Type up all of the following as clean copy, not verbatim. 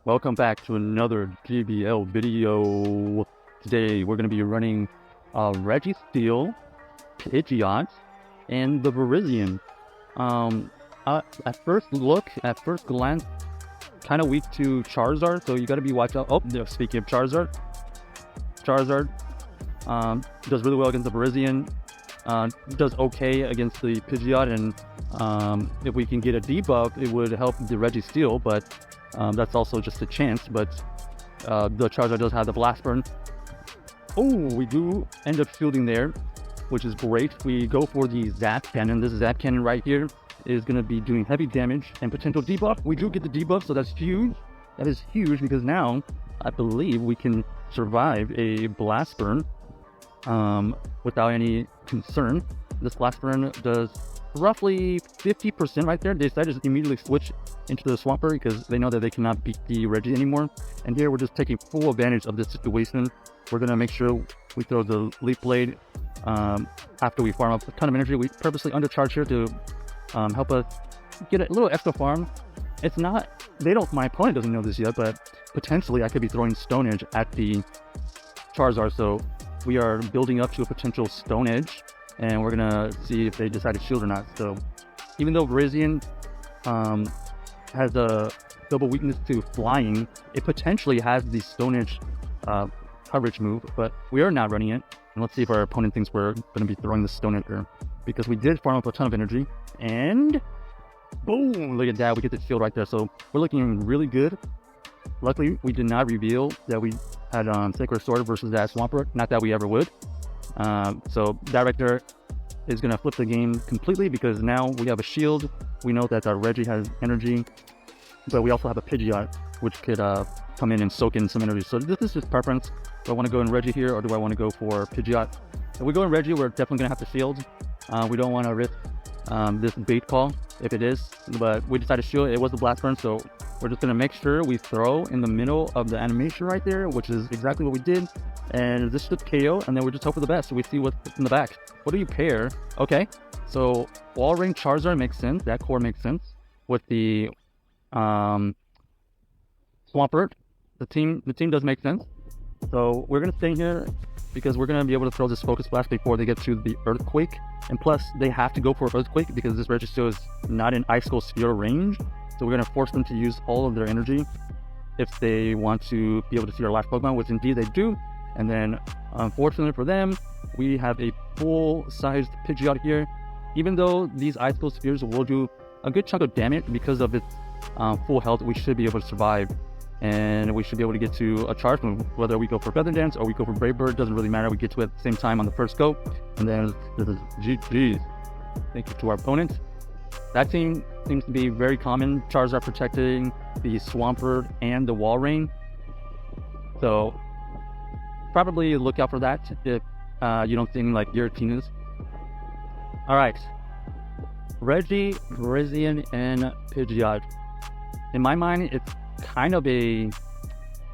Welcome back to another GBL video. Today we're going to be running Registeel, Pidgeot, and the Virizion. At first glance, kind of weak to Charizard, so you got to be watch out. Oh, speaking of Charizard does really well against the Virizion. Does okay against the Pidgeot, and if we can get a debuff, it would help the Registeel, but that's also just a chance. But the Charizard does have the Blast Burn. Oh, we do end up shielding there, which is great. We go for the Zap Cannon. This Zap Cannon right here is going to be doing heavy damage and potential debuff. We do get the debuff, so that's huge. That is huge because now I believe we can survive a Blast Burn without any concern. This Blast Burn does roughly 50% right there. They decided to just immediately switch into the Swampert because they know that they cannot beat the Reggie anymore. And here we're just taking full advantage of this situation. We're going to make sure we throw the Leaf Blade after we farm up a ton of energy. We purposely undercharge here to help us get a little extra farm. It's not, my opponent doesn't know this yet, but potentially I could be throwing Stone Edge at the Charizard. So we are building up to a potential Stone Edge, and we're gonna see if they decide to shield or not. So even though Virizion has a double weakness to flying, it potentially has the Stone Edge coverage move, but we are not running it. And let's see if our opponent thinks we're gonna be throwing the Stone Edge here, because we did farm up a ton of energy, and boom, look at that, we get the shield right there. So we're looking really good. Luckily, we did not reveal that we had Sacred Sword versus that Swampert. Not that we ever would. So that right there is going to flip the game completely, because now we have a shield. We know that our Reggie has energy, but we also have a Pidgeot, which could come in and soak in some energy. So this is just preference. Do I want to go in Reggie here, or do I want to go for Pidgeot? If we go in Reggie, we're definitely going to have to shield. We don't want to risk this bait call if it is, but we decided to shield. It was a Blast Burn, so we're just going to make sure we throw in the middle of the animation right there, which is exactly what we did. And this should KO, and then we just hope for the best. So we see what's in the back. What do you pair? Okay, so Wall Ring Charizard makes sense. That core makes sense with the Swampert. The team does make sense. So we're going to stay here because we're going to be able to throw this Focus Blast before they get to the Earthquake. And plus, they have to go for Earthquake because this Registeel is not in Ice Cold Sphere range. So we're going to force them to use all of their energy if they want to be able to see our last Pokemon, which indeed they do. And then, unfortunately for them, we have a full-sized Pidgeot here. Even though these Ice Cold Spheres will do a good chunk of damage because of its full health, we should be able to survive. And we should be able to get to a charge move. Whether we go for Feather Dance or we go for Brave Bird, doesn't really matter. We get to it at the same time on the first go. And then this is GG. Thank you to our opponent. That team seems to be very common. Charizard protecting the Swampert and the Wall Rain. So probably look out for that if you don't think like your team is. Alright. Reggie, Virizion, and Pidgeot. In my mind, it's kind of a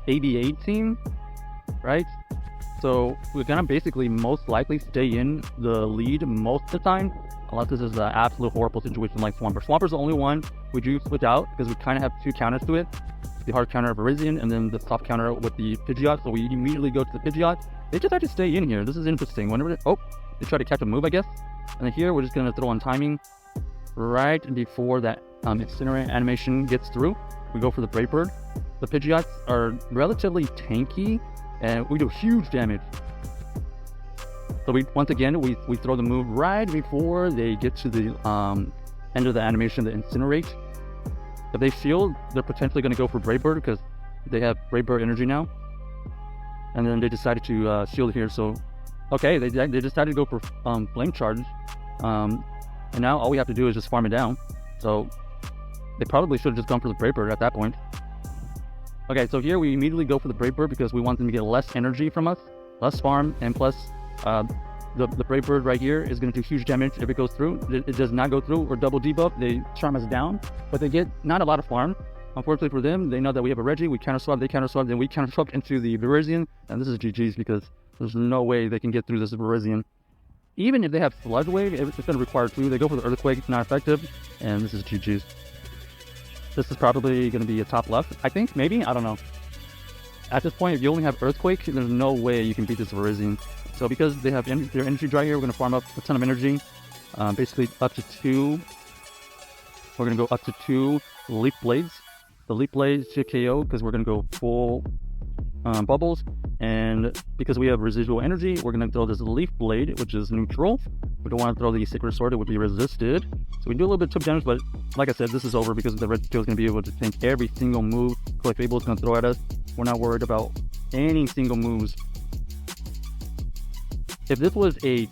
ABA team, right? So we're gonna basically most likely stay in the lead most of the time, unless this is an absolute horrible situation like Swampert. Swampert's the only one we do switch out because we kind of have two counters to it. The hard counter of Virizion and then the soft counter with the Pidgeot, so we immediately go to the Pidgeot. They just have to stay in here. This is interesting. Whenever they try to catch a move, I guess. And then here we're just gonna throw on timing right before that Incinerate animation gets through. We go for the Brave Bird. The Pidgeots are relatively tanky and we do huge damage. So once again we throw the move right before they get to the end of the animation, the Incinerate. If they shield, they're potentially going to go for Brave Bird because they have Brave Bird energy now. And then they decided to shield here. So, okay, they decided to go for Flame Charge. And now all we have to do is just farm it down. So they probably should have just gone for the Brave Bird at that point. Okay, so here we immediately go for the Brave Bird because we want them to get less energy from us, less farm, and plus the Brave Bird right here is going to do huge damage if it goes through. It does not go through or double debuff. They charm us down, but they get not a lot of farm. Unfortunately for them, they know that we have a Reggie. We counter swap, they counter swap, then we counter swap into the Virizion, and this is GG's because there's no way they can get through this Virizion. Even if they have Sludge Wave, it's going to require 2. They go for the Earthquake, it's not effective, and this is GG's. This is probably going to be a top left, I think, maybe? I don't know. At this point, if you only have Earthquake, there's no way you can beat this Virizion. So because they have their energy dry here, we're going to farm up a ton of energy. Basically up to 2. We're going to go up to 2 Leaf Blades. The Leaf Blades should KO because we're going to go full bubbles. And because we have residual energy, we're going to throw this Leaf Blade, which is neutral. We don't want to throw the Sacred Sword, it would be resisted. So we do a little bit of damage, but like I said, this is over because the Registeel is going to be able to tank every single move Fable is going to throw at us. We're not worried about any single moves. If this was a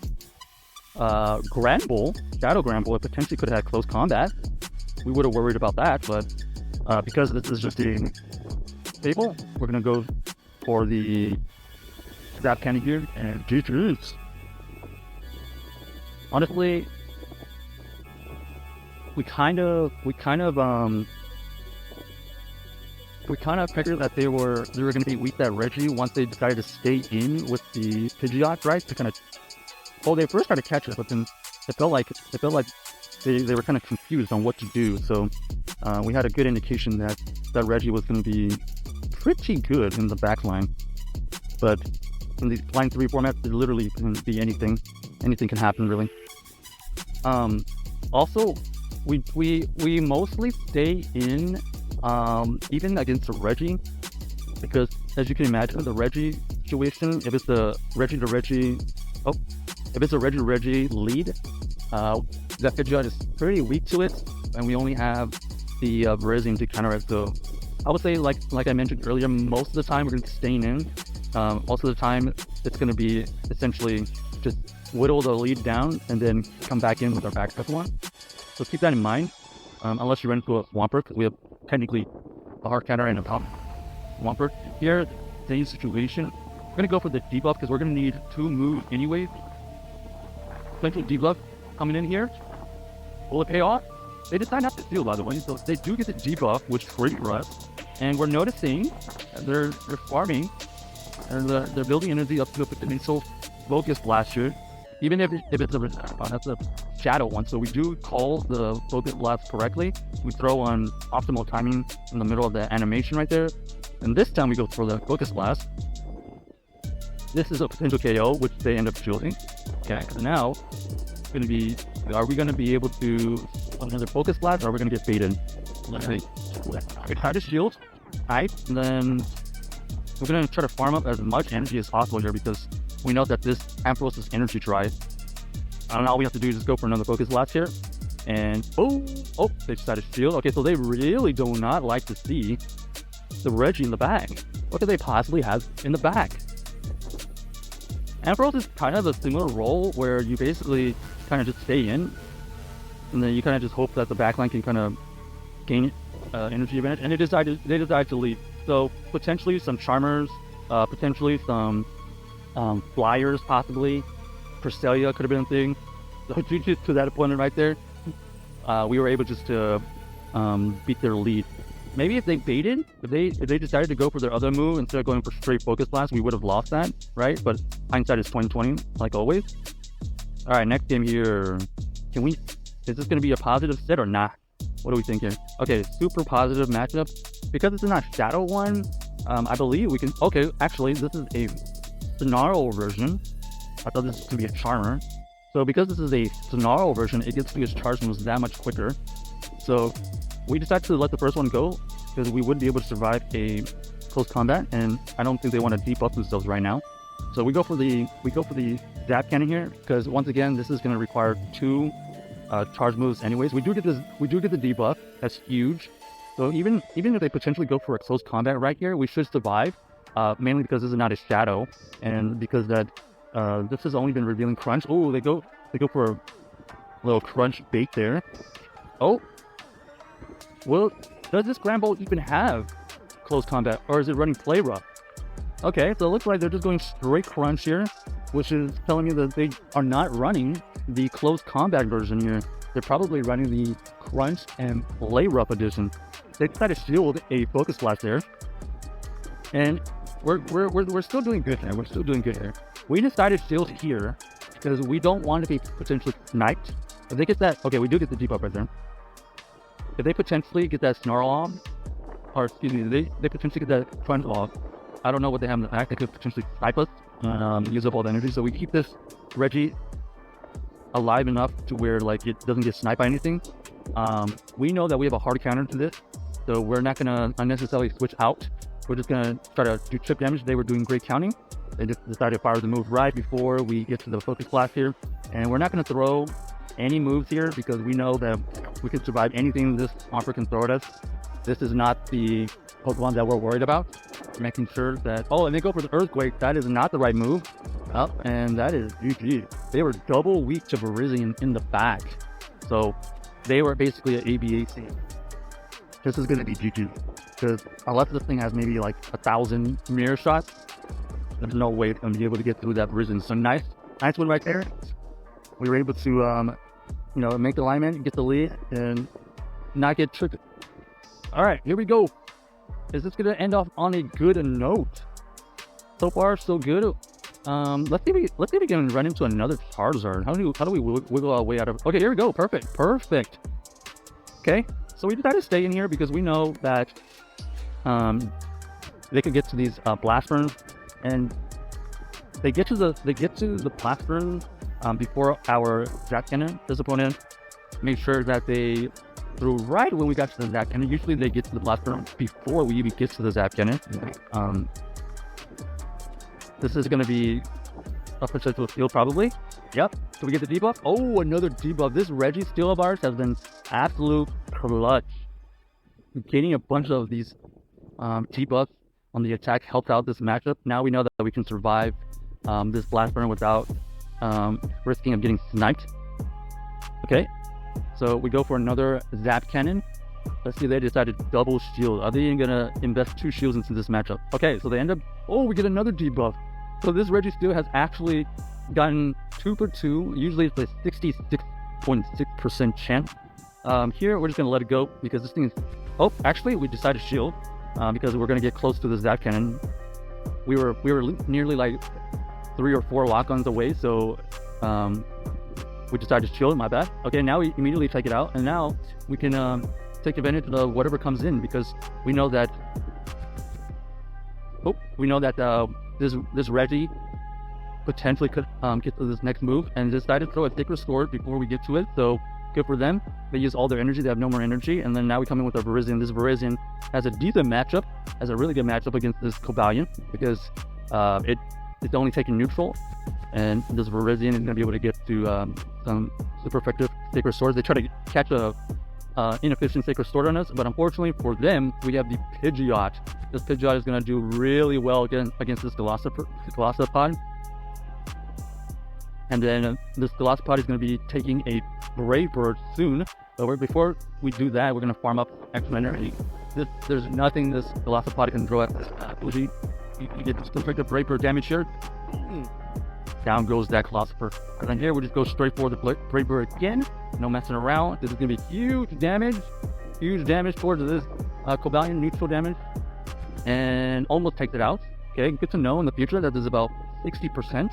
Granbull, Shadow Granbull, it potentially could have had close combat. We would have worried about that, but because this is just a Fable, we're going to go for the Zap Candy here, and GG's. Honestly, we kind of figured that they were going to be weak at Reggie once they decided to stay in with the Pidgeot, right? To kind of, well, they first tried to catch it, but then it felt like they were kind of confused on what to do. So we had a good indication that Reggie was going to be pretty good in the back line. But in these line 3 formats, it literally can be anything. Anything can happen, really. Also, we mostly stay in even against the Reggie, because as you can imagine, the Reggie situation, if it's a Reggie to Reggie lead, that Pidgeot is pretty weak to it, and we only have the Virizion to counter it. So I would say, like I mentioned earlier, most of the time we're going to be staying in. Most of the time it's going to be essentially just whittle the lead down and then come back in with our backup one. So keep that in mind. Unless you run into a Swampert, we have technically a hard counter and a top Swampert. Here, same situation. We're going to go for the debuff because we're going to need 2 moves anyway. Potential debuff coming in here. Will it pay off? They decide not to steal, by the way, so they do get the debuff, which is great for us. And we're noticing they're farming, and they're building energy up to a potential Focus Blast here. Even if it's that's a shadow one, so we do call the Focus Blast correctly. We throw on optimal timing in the middle of the animation right there. And this time we go for the Focus Blast. This is a potential KO, which they end up shielding. Okay, so now it's going to be, are we going to be able to another Focus Blast, or are we going to get baited? Let's see. We try to shield, right? And then we're going to try to farm up as much energy as possible here because we know that this Ampharos is energy dry. I don't know, all we have to do is just go for another Focus Blast here. And oh, they decided to shield. Okay, so they really do not like to see the Reggie in the back. What could they possibly have in the back? Ampharos is kind of a similar role where you basically kind of just stay in, and then you kind of just hope that the backline can kind of gain energy advantage. And they decide to leave. So potentially some Charmers, potentially some Flyers, possibly. Cresselia could have been a thing. So due to that opponent right there, we were able just to beat their lead. Maybe if they baited, if they decided to go for their other move instead of going for straight Focus Blast, we would have lost that, right? But hindsight is 20/20, like always. All right, next game here. Is this going to be a positive set or not? What do we think here? Okay, super positive matchup. Because it's not Shadow one, I believe we can... Okay, actually, this is a Snarl version. I thought this was going to be a Charmer. So because this is a Snarl version, it gets to its charge moves that much quicker. So we decided to let the first one go because we wouldn't be able to survive a close combat, and I don't think they want to debuff themselves right now. So we go for the Zap Cannon here because once again this is going to require 2 charge moves anyways. We do get the debuff. That's huge. So even if they potentially go for a close combat right here, we should survive. Mainly because this is not a shadow, and because that this has only been revealing crunch. Oh, they go for a little crunch bait there. Oh, well, does this Granbull even have close combat, or is it running play rough? Okay, so it looks like they're just going straight crunch here, which is telling me that they are not running the close combat version here. They're probably running the crunch and play rough edition. They try to shield a Focus Blast there, and we're still doing good here. We're still doing good here. We decided to shield here because we don't want to be potentially sniped. If they get that, okay, we do get the debuff right there. if they potentially get that Snarl off, or excuse me, they potentially get that Crunch off, I don't know what they have in the pack. They could potentially snipe us and use up all the energy. So we keep this Reggie alive enough to where like it doesn't get sniped by anything. We know that we have a hard counter to this, so we're not gonna unnecessarily switch out. We're just gonna try to do chip damage. They were doing great counting. They just decided to fire the move right before we get to the focus blast here, and we're not gonna throw any moves here because we know that we can survive anything this Offer can throw at us. This is not the Pokemon that we're worried about. Making sure that, oh, and they go for the Earthquake. That is not the right move. Oh, and that is GG. They were double weak to Virizion in the back. So they were basically an ABAC. This is going to be GG. Because unless this thing has maybe like 1,000 mirror shots, there's no way it's going to be able to get through that Virizion. So nice win right there. We were able to, make the alignment, get the lead, and not get tricked. All right, here we go. Is this going to end off on a good note? So far, so good. Let's see if we can run into another Charizard. How do we wiggle our way out of? Okay, here we go. Perfect. Okay, so we decided to stay in here because we know that they could get to these blast burns, and they get to the blast burns before our Zap Cannon. This opponent made sure that they threw right when we got to the Zap Cannon. Usually they get to the blast burn before we even get to the Zap Cannon. This is going to be a potential steal probably. Yep. So we get the debuff. Oh, another debuff. This Registeel of ours has been absolute clutch. Getting a bunch of these debuffs on the attack helped out this matchup. Now we know that we can survive this blast burn without risking of getting sniped. Okay. So we go for another Zap Cannon. Let's see if they decided to double shield. Are they even going to invest 2 shields into this matchup? Okay, so they end up... Oh, we get another debuff. So this Registeel has actually gotten 2 for 2. Usually it's a 66.6% chance. Here, we're just going to let it go because this thing is... Oh, actually, we decided to shield because we're going to get close to the Zap Cannon. We were nearly like 3 or 4 lock-ons away, so... we decided to shield, my bad. Okay, now we immediately take it out, and now we can take advantage of whatever comes in because we know that this Reggie potentially could get to this next move and decided to throw a Sacred Sword before we get to it. So good for them. They use all their energy. They have no more energy, and then now we come in with our Virizion. This Virizion has a decent matchup, has a really good matchup against this Cobalion because it's only taking neutral. And this Virizion is going to be able to get to some super effective Sacred Swords. They try to catch a inefficient Sacred Sword on us, but unfortunately for them, we have the Pidgeot. This Pidgeot is going to do really well against this Golisopod. And then this Golisopod is going to be taking a Brave Bird soon. But before we do that, we're going to farm up extra energy. There's nothing this Golisopod can throw at this Pidgeot. You get some effective Brave Bird damage here. Down goes that Philosopher. And then here we just go straight for the Brave Bird again. No messing around. This is going to be huge damage. Huge damage towards this Cobalion, neutral damage. And almost takes it out. Okay, good to know in the future that there's about 60%.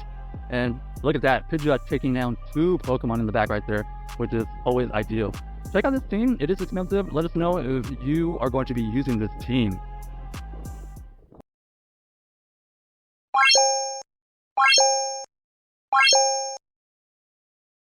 And look at that. Pidgeot taking down 2 Pokemon in the back right there, which is always ideal. Check out this team. It is expensive. Let us know if you are going to be using this team.